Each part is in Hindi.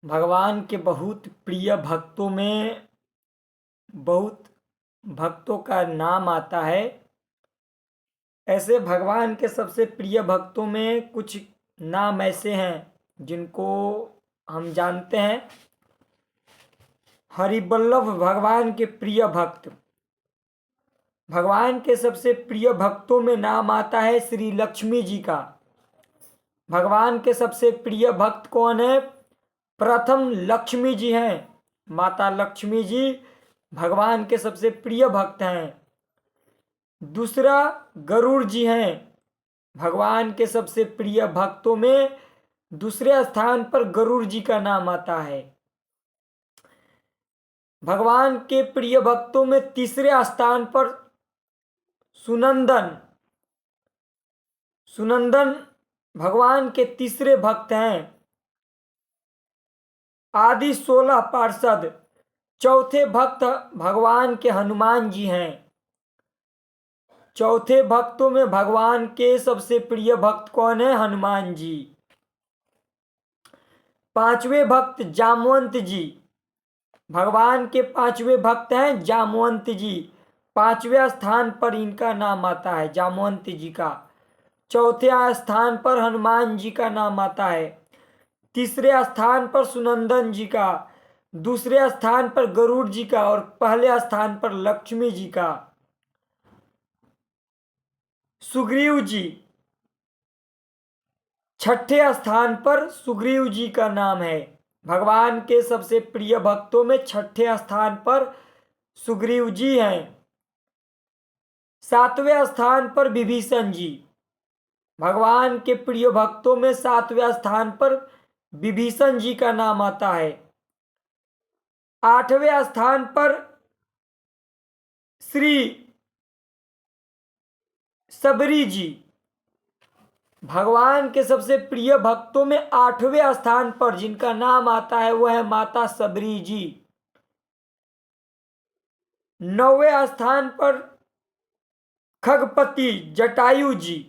भगवान के बहुत प्रिय भक्तों में बहुत भक्तों का नाम आता है। ऐसे भगवान के सबसे प्रिय भक्तों में कुछ नाम ऐसे हैं जिनको हम जानते हैं। हरिवल्लभ भगवान के प्रिय भक्त। भगवान के सबसे प्रिय भक्तों में नाम आता है श्री लक्ष्मी जी का। भगवान के सबसे प्रिय भक्त कौन है? प्रथम लक्ष्मी जी हैं। माता लक्ष्मी जी भगवान के सबसे प्रिय भक्त हैं। दूसरा गरुड़ जी हैं। भगवान के सबसे प्रिय भक्तों में दूसरे स्थान पर गरुड़ जी का नाम आता है। भगवान के प्रिय भक्तों में तीसरे स्थान पर सुनंदन सुनंदन भगवान के तीसरे भक्त हैं। आदि 16 पार्षद। चौथे भक्त भगवान के हनुमान जी हैं। चौथे भक्तों में भगवान के सबसे प्रिय भक्त कौन है? हनुमान जी। पांचवें भक्त जामवंत जी। भगवान के पांचवें भक्त हैं जामवंत जी। पांचवें स्थान पर इनका नाम आता है, जामवंत जी का। चौथे स्थान पर हनुमान जी का नाम आता है। तीसरे स्थान पर सुनंदन जी का। दूसरे स्थान पर गरुड़ जी का और पहले स्थान पर लक्ष्मी जी का। सुग्रीव जी छठे स्थान पर सुग्रीव जी का नाम है। भगवान के सबसे प्रिय भक्तों में छठे स्थान पर सुग्रीव जी हैं। सातवें स्थान पर विभीषण जी। भगवान के प्रिय भक्तों में सातवें स्थान पर विभीषण जी का नाम आता है। आठवें स्थान पर श्री सबरी जी। भगवान के सबसे प्रिय भक्तों में आठवें स्थान पर जिनका नाम आता है वह है माता सबरी जी। नौवें स्थान पर खगपति जटायु जी।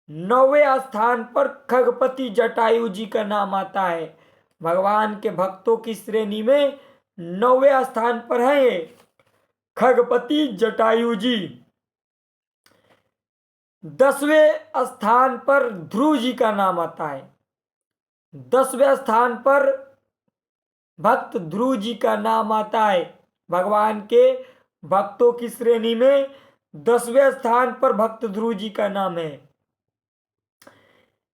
नौवें स्थान पर खगपति जटायु जी का नाम आता है। भगवान के भक्तों की श्रेणी में नौवें स्थान पर है ये खगपति जटायु जी। 10वें स्थान पर ध्रुव जी का नाम आता है। 10वें स्थान पर भक्त ध्रुव जी का नाम आता है। भगवान के भक्तों की श्रेणी में 10वें स्थान पर भक्त ध्रुव जी का नाम है।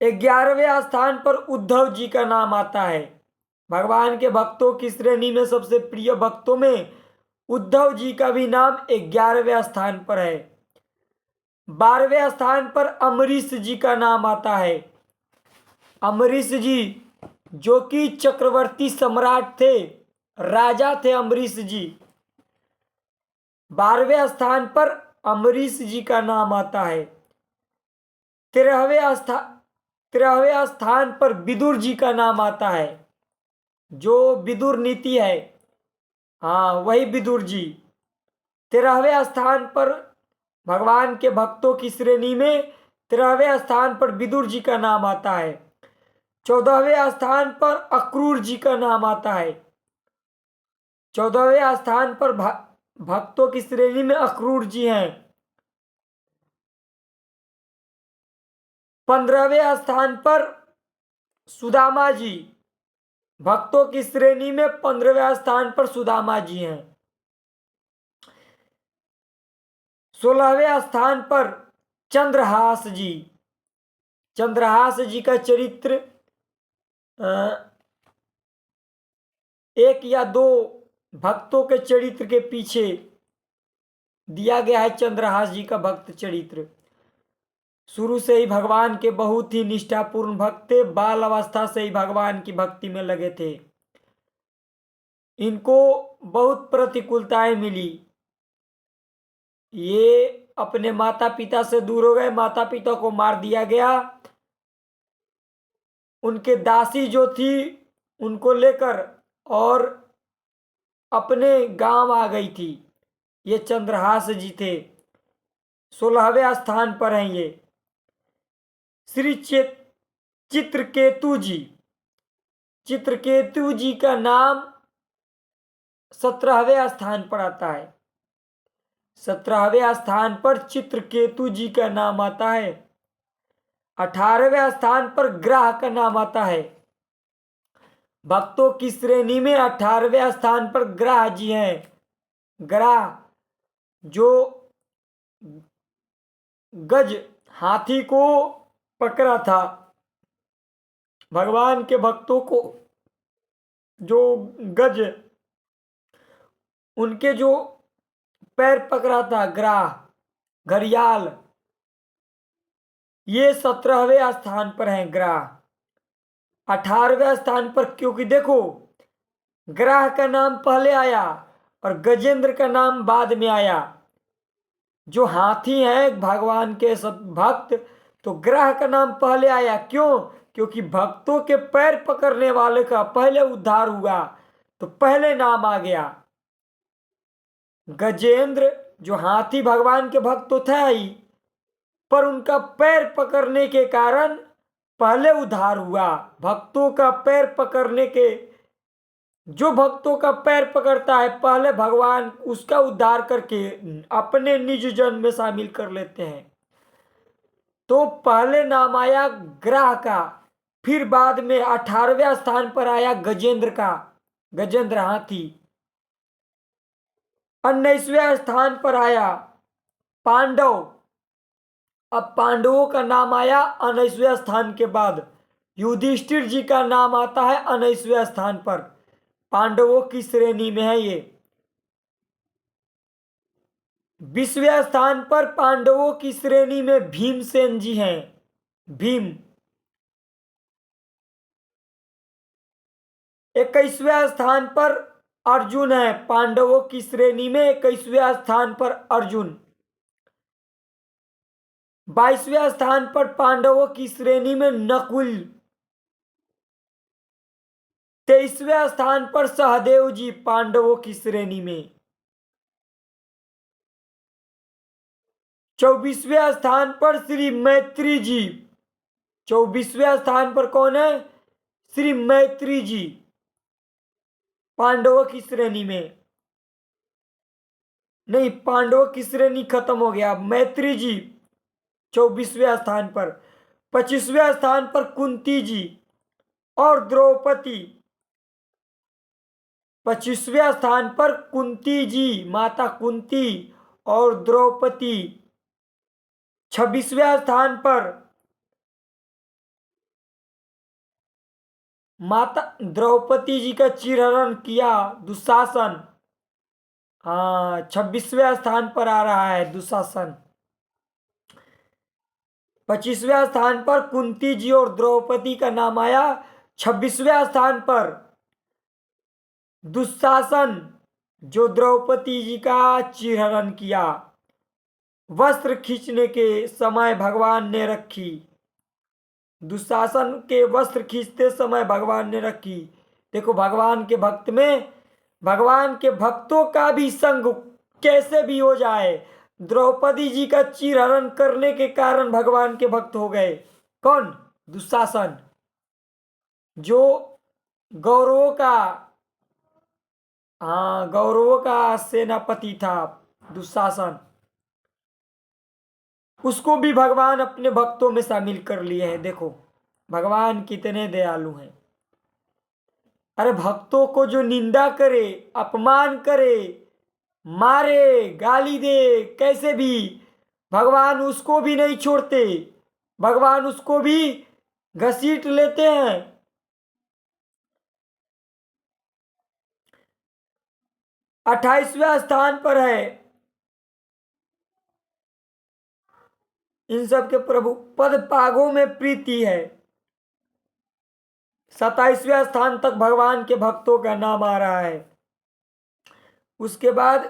11वें स्थान पर उद्धव जी का नाम आता है। भगवान के भक्तों की श्रेणी में सबसे प्रिय भक्तों में उद्धव जी का भी नाम 11वें स्थान पर है। 12वें स्थान पर अम्बरीश जी का नाम आता है। अम्बरीश जी जो कि चक्रवर्ती सम्राट थे, राजा थे अम्बरीश जी। 12वें स्थान पर अम्बरीश जी का नाम आता है। 13वें स्थान पर विदुर जी का नाम आता है। जो विदुर नीति है, हाँ वही विदुर जी। 13वें स्थान पर भगवान के भक्तों की श्रेणी में 13वें स्थान पर विदुर जी का नाम आता है। 14वें स्थान पर अक्रूर जी का नाम आता है। 14वें स्थान पर भक्तों की श्रेणी में अक्रूर जी हैं। 15वें स्थान पर सुदामा जी। भक्तों की श्रेणी में 15वें स्थान पर सुदामा जी हैं। 16वें स्थान पर चंद्रहास जी। चंद्रहास जी का चरित्र एक या दो भक्तों के चरित्र के पीछे दिया गया है। चंद्रहास जी का भक्त चरित्र शुरू से ही भगवान के बहुत ही निष्ठापूर्ण भक्त थे। बाल अवस्था से ही भगवान की भक्ति में लगे थे। इनको बहुत प्रतिकूलताएं मिली। ये अपने माता पिता से दूर हो गए, माता पिता को मार दिया गया। उनके दासी जो थी उनको लेकर और अपने गांव आ गई थी। ये चंद्रहास जी थे। 16वें स्थान पर हैं ये। श्री चित्रकेतु जी। चित्रकेतु जी का नाम 17वें स्थान पर आता है। 17वें स्थान पर चित्रकेतु जी का नाम आता है। 18वें स्थान पर ग्रह का नाम आता है। भक्तों की श्रेणी में 18वें स्थान पर ग्रह जी हैं। ग्रह जो गज हाथी को पकड़ा था, भगवान के भक्तों को जो गज उनके जो पैर पकड़ा था, ग्रह घड़ियाल, ये 17वें स्थान पर है ग्रह। 18वें स्थान पर, क्योंकि देखो ग्रह का नाम पहले आया और गजेंद्र का नाम बाद में आया। जो हाथी है भगवान के सब भक्त, तो ग्रह का नाम पहले आया। क्यों? क्योंकि भक्तों के पैर पकड़ने वाले का पहले उद्धार हुआ, तो पहले नाम आ गया। गजेंद्र जो हाथी भगवान के भक्त तो था ही, पर उनका पैर पकड़ने के कारण पहले उद्धार हुआ। भक्तों का पैर पकड़ने के, जो भक्तों का पैर पकड़ता है पहले भगवान उसका उद्धार करके अपने निज जन में शामिल कर लेते हैं। तो पहले नाम आया ग्रह का, फिर बाद में 18वें स्थान पर आया गजेंद्र का, गजेंद्र हाथी। 19वें स्थान पर आया पांडव। अब पांडवों का नाम आया 19वें स्थान के बाद। युधिष्ठिर जी का नाम आता है 19वें स्थान पर। पांडवों की श्रेणी में है ये। 20वें स्थान पर पांडवों की श्रेणी में भीमसेन जी हैं। भीम। 21वें स्थान पर अर्जुन है। पांडवों की श्रेणी में 21वें स्थान पर अर्जुन। 22वें स्थान पर पांडवों की श्रेणी में नकुल। 23वें स्थान पर सहदेव जी पांडवों की श्रेणी में। 24वें स्थान पर श्री मैत्री जी। 24वें स्थान पर कौन है? श्री मैत्री जी पांडवों की श्रेणी में। नहीं, पांडवों की श्रेणी खत्म हो गया। मैत्री जी 24वें स्थान पर। 25वें स्थान पर कुंती जी और द्रौपदी। 25वें स्थान पर कुंती जी, माता कुंती और द्रौपदी। 26वें स्थान पर माता द्रौपदी जी का चिरहरण किया दुशासन। हाँ, 26वें स्थान पर आ रहा है दुशासन। 25वें स्थान पर कुंती जी और द्रौपदी का नाम आया। 26वें स्थान पर दुशासन, जो द्रौपदी जी का चिरहरण किया, वस्त्र खींचने के समय भगवान ने रखी। दुशासन के वस्त्र खींचते समय भगवान ने रखी। देखो, भगवान के भक्त में, भगवान के भक्तों का भी संग कैसे भी हो जाए, द्रौपदी जी का चिरहरण करने के कारण भगवान के भक्त हो गए। कौन? दुशासन, जो गौरवों का, हाँ, गौरवों का सेनापति था दुशासन। उसको भी भगवान अपने भक्तों में शामिल कर लिए हैं। देखो भगवान कितने दयालु हैं। अरे भक्तों को जो निंदा करे, अपमान करे, मारे, गाली दे, कैसे भी, भगवान उसको भी नहीं छोड़ते। भगवान उसको भी घसीट लेते हैं। 28वें स्थान पर है इन सब के प्रभु पद पागों में प्रीति है। 27वें स्थान तक भगवान के भक्तों का नाम आ रहा है। उसके बाद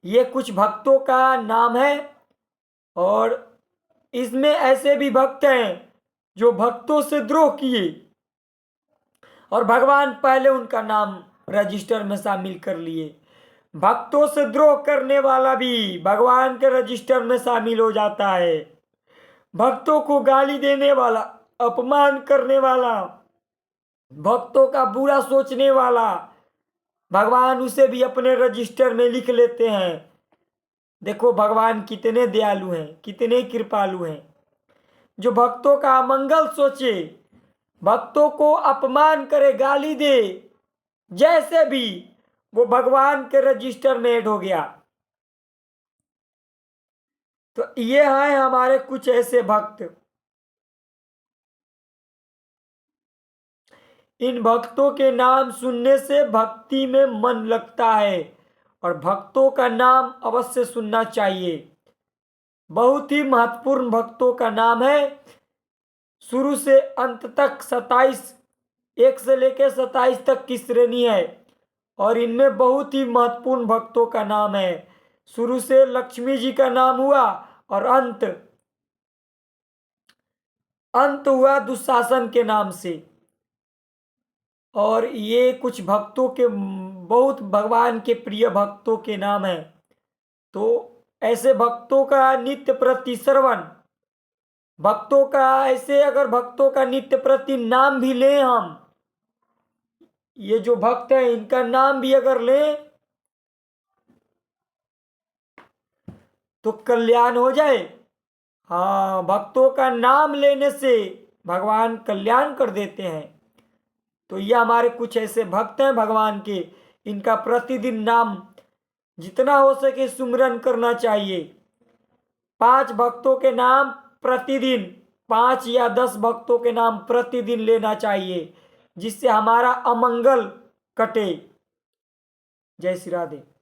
ये कुछ भक्तों का नाम है, और इसमें ऐसे भी भक्त हैं जो भक्तों से द्रोह किए और भगवान पहले उनका नाम रजिस्टर में शामिल कर लिए। भक्तों से द्रोह करने वाला भी भगवान के रजिस्टर में शामिल हो जाता है। भक्तों को गाली देने वाला, अपमान करने वाला, भक्तों का बुरा सोचने वाला, भगवान उसे भी अपने रजिस्टर में लिख लेते हैं। देखो भगवान कितने दयालु हैं, कितने कृपालु हैं। जो भक्तों का अमंगल सोचे, भक्तों को अपमान करे, गाली दे, जैसे भी, वो भगवान के रजिस्टर में ऐड हो गया। तो ये हैं हमारे कुछ ऐसे भक्त। इन भक्तों के नाम सुनने से भक्ति में मन लगता है और भक्तों का नाम अवश्य सुनना चाहिए। बहुत ही महत्वपूर्ण भक्तों का नाम है। शुरू से अंत तक 27, 1 से लेकर 27 तक की श्रेणी है और इनमें बहुत ही महत्वपूर्ण भक्तों का नाम है। शुरू से लक्ष्मी जी का नाम हुआ और अंत हुआ दुशासन के नाम से। और ये कुछ भक्तों के, बहुत भगवान के प्रिय भक्तों के नाम है। तो ऐसे भक्तों का नित्य प्रति श्रवण, भक्तों का ऐसे अगर भक्तों का नित्य प्रति नाम भी लें हम, ये जो भक्त हैं इनका नाम भी अगर लें तो कल्याण हो जाए। हाँ, भक्तों का नाम लेने से भगवान कल्याण कर देते हैं। तो ये हमारे कुछ ऐसे भक्त हैं भगवान के, इनका प्रतिदिन नाम जितना हो सके सुमिरन करना चाहिए। 5 भक्तों के नाम प्रतिदिन, 5 या 10 भक्तों के नाम प्रतिदिन लेना चाहिए, जिससे हमारा अमंगल कटे। जय श्री राधे।